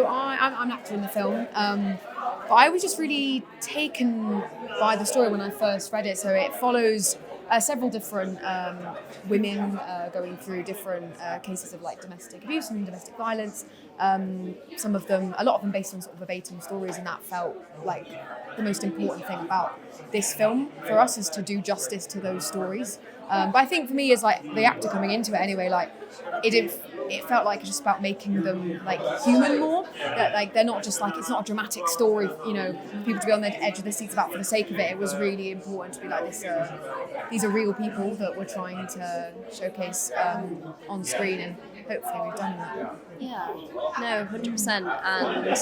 I'm an actor in the film, but I was just really taken by the story when I first read it. So it follows several different women going through different cases of like domestic abuse and domestic violence. A lot of them based on sort of verbatim stories, and that felt like the most important thing about this film for us is to do justice to those stories. But I think for me, as like the actor coming into it anyway, like it felt like it's just about making them like human more. That like they're not just like, it's not a dramatic story, you know, for people to be on the edge of their seats about for the sake of it. It was really important to be like this. These are real people that we're trying to showcase on screen, and hopefully we've done that. Yeah, no, 100%. And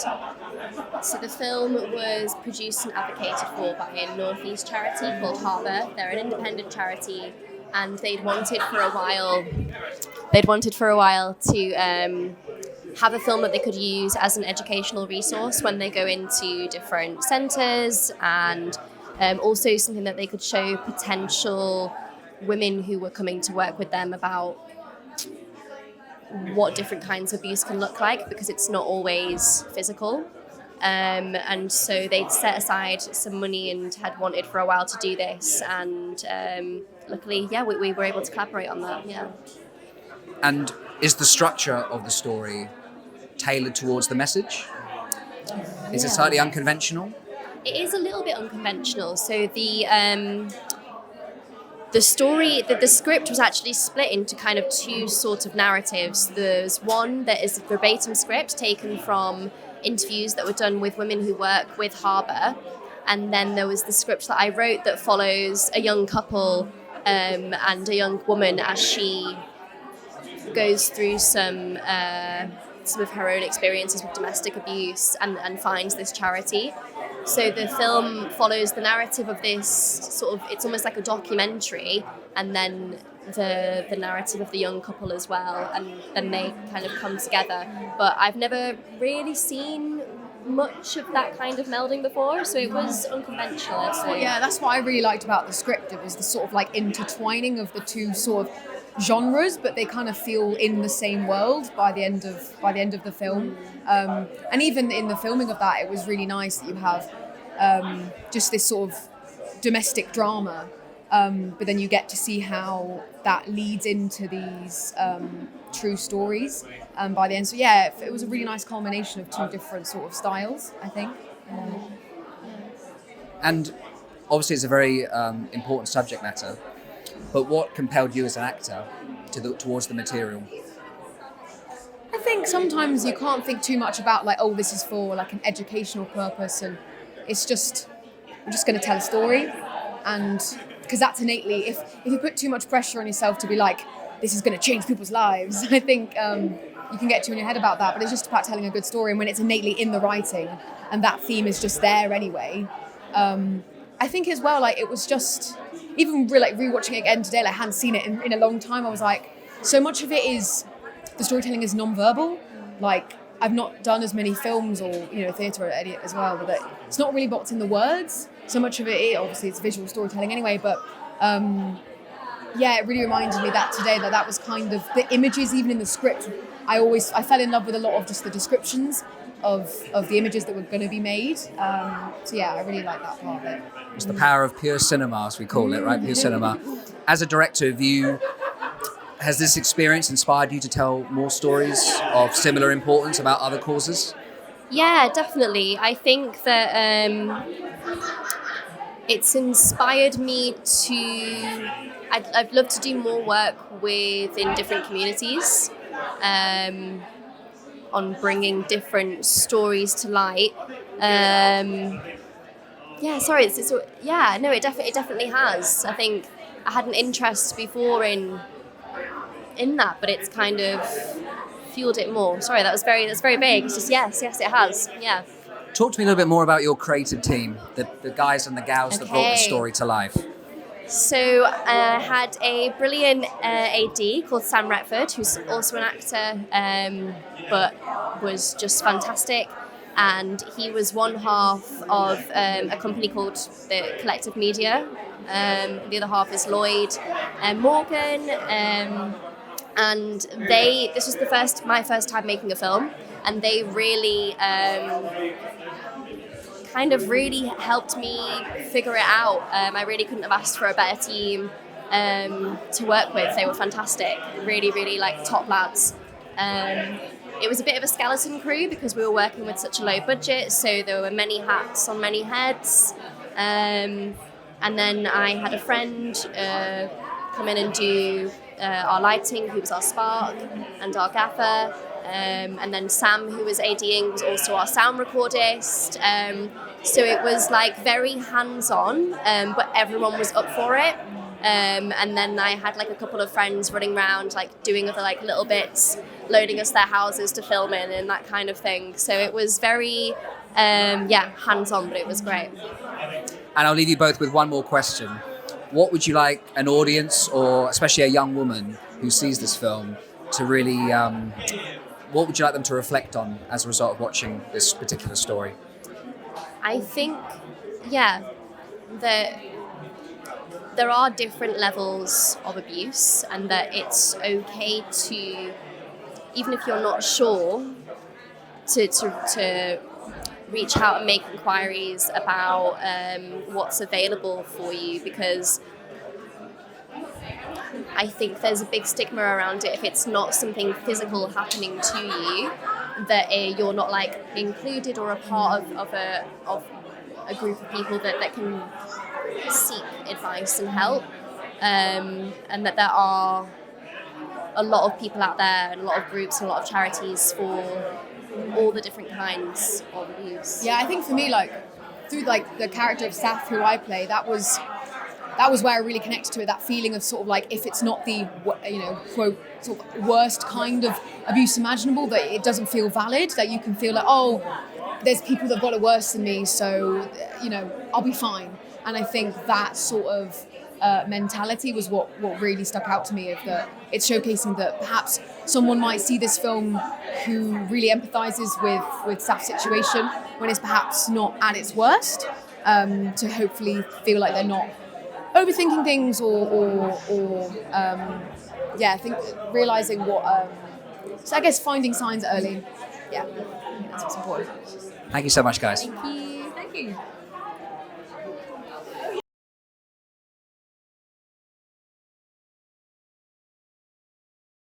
so the film was produced and advocated for by a Northeast charity called Harbour. They're an independent charity, and they'd wanted for a while to have a film that they could use as an educational resource when they go into different centres, and also something that they could show potential women who were coming to work with them about what different kinds of abuse can look like, because it's not always physical. And so they'd set aside some money and had wanted for a while to do this, and luckily, we were able to collaborate on that. Yeah. And is the structure of the story tailored towards the message? Is it slightly unconventional? It is a little bit unconventional. So the story, the script was actually split into kind of two sort of narratives. There's one that is a verbatim script taken from interviews that were done with women who work with Harbour, and then there was the script that I wrote that follows a young couple and a young woman as she goes through some of her own experiences with domestic abuse and finds this charity. So the film follows the narrative of this sort of, it's almost like a documentary, and then the narrative of the young couple as well, and then they kind of come together. But I've never really seen much of that kind of melding before, so it was unconventional, I'd say. Yeah, that's what I really liked about the script. It was the sort of like intertwining of the two sort of genres, but they kind of feel in the same world by the end of the film. And even in the filming of that, it was really nice that you have just this sort of domestic drama, but then you get to see how that leads into these true stories by the end. So yeah, it was a really nice culmination of two different sort of styles, I think. And obviously it's a very important subject matter, but what compelled you as an actor towards the material? I think sometimes you can't think too much about like, oh, this is for like an educational purpose, and it's just, we're just going to tell a story. And because that's innately, if you put too much pressure on yourself to be like, this is going to change people's lives, I think you can get too in your head about that. But it's just about telling a good story, and when it's innately in the writing and that theme is just there anyway. I think as well, like it was just, even rewatching it again today, like I hadn't seen it in a long time, I was like, so much of it is, the storytelling is non-verbal. Like I've not done as many films or, theatre as well, but it's not really what's in the words. So much of it, obviously it's visual storytelling anyway, but it really reminded me that today, that was kind of the images, even in the script. I fell in love with a lot of just the descriptions of the images that were going to be made. I really like that part of it. It's the power of pure cinema, as we call it, right? Pure cinema. As a director, has this experience inspired you to tell more stories of similar importance about other causes? Yeah, definitely. I think that it's inspired me to... I'd love to do more work in different communities on bringing different stories to light. It definitely has. I think I had an interest before in that, but it's kind of fueled it more. Sorry, that's very vague. It's just yes, it has. Yeah. Talk to me a little bit more about your creative team, the guys and the gals that brought the story to life. So I had a brilliant AD called Sam Retford, who's also an actor, but was just fantastic. And he was one half of a company called the Collective Media. The other half is Lloyd and Morgan. And this was my first time making a film. and they really kind of really helped me figure it out. I really couldn't have asked for a better team to work with. They were fantastic, really, really like top lads. It was a bit of a skeleton crew because we were working with such a low budget, so there were many hats on many heads. And then I had a friend come in and do our lighting, who was our spark, and our gaffer. And then Sam, who was ADing, was also our sound recordist. So it was like very hands-on, but everyone was up for it. And then I had like a couple of friends running around, like doing other like little bits, loading us their houses to film in and that kind of thing. So it was very, hands-on, but it was great. And I'll leave you both with one more question. What would you like an audience, or especially a young woman who sees this film, to really, what would you like them to reflect on as a result of watching this particular story? I think, that there are different levels of abuse, and that it's okay to, even if you're not sure, to reach out and make inquiries about what's available for you, because I think there's a big stigma around it if it's not something physical happening to you, that you're not like included or a part of a group of people that can seek advice and help, and that there are a lot of people out there and a lot of groups and a lot of charities for all the different kinds of abuse. Yeah, I think for me, like through like the character of Saf, who I play, that was where I really connected to it. That feeling of sort of like, if it's not the, you know, quote, sort of worst kind of abuse imaginable, that it doesn't feel valid. That you can feel like, oh, there's people that've got it worse than me, so you know, I'll be fine. And I think that sort of mentality was what really stuck out to me, of that it's showcasing that perhaps someone might see this film who really empathizes with Saf's situation when it's perhaps not at its worst, to hopefully feel like they're not overthinking things or I think realizing what so I guess finding signs early. Yeah, I think that's what's important. Thank you so much, guys. Thank you. Thank you.